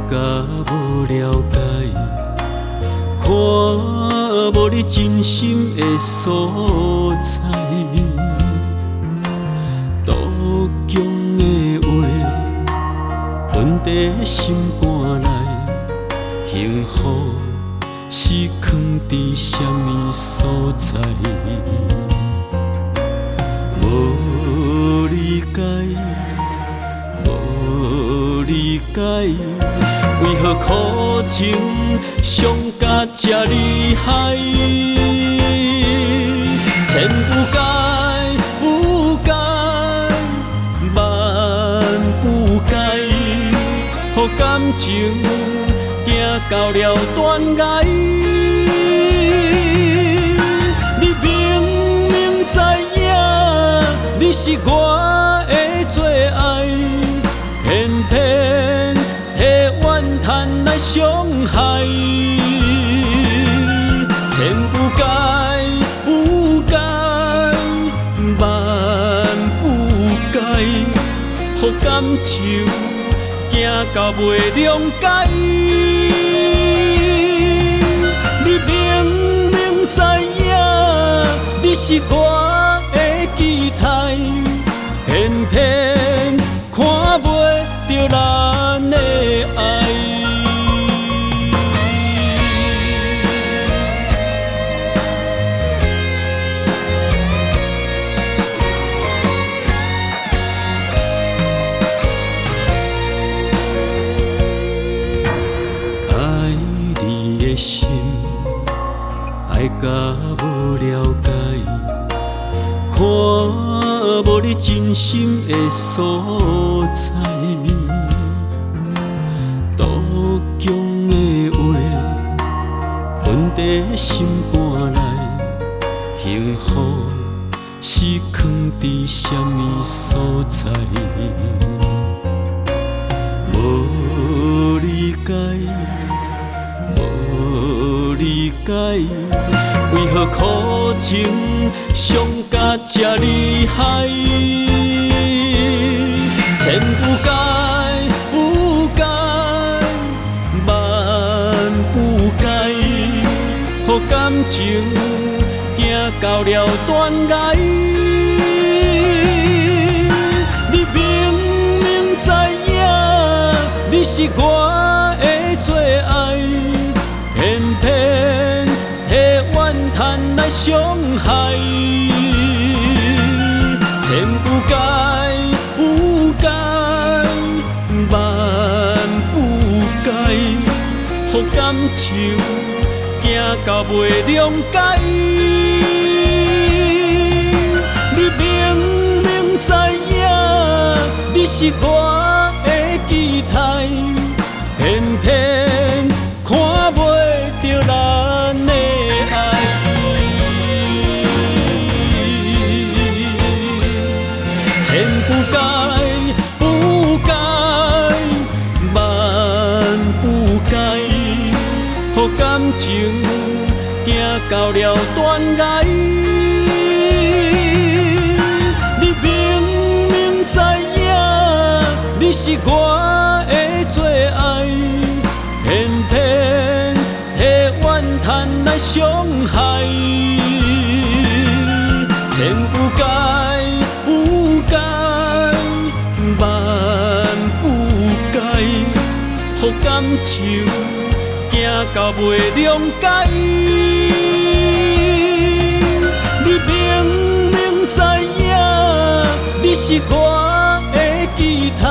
甲无了解，看无你真心的所在。杜江的话，吞在心肝内，幸福是藏伫什么所在？无理解，无理解，为何苦情伤甲这厉害？千不该，不该，万不该，予感情行到了断崖。你明明知影，你是我的最爱，偏偏迄怨叹来伤害。千不该，不该，万不该，予感情行到袂谅解。你明明知影，你是我的期待，偏偏看袂着咱的爱。爱你的心，爱甲无了解，看无你真心的所在。杜江的话，吞在心肝内，幸福是藏伫什么所在？无理解，无理解，为何苦情伤甲这厉害？千不该，不该，万不该，予感情行到了断崖。你明明知影，你是我的最爱，偏偏迄怨叹来伤害。千不该，不该，万不该，予感情行到袂谅解。你明明知影，你是我的期待，偏偏看袂着咱的爱。千不该，不该，万不该，予感情行到了断崖。你明明知影，你是我的最爱，偏偏迄怨叹来伤害。千不该，不该，万不该，予感情行到袂谅解。你明明知影，你是我的期待，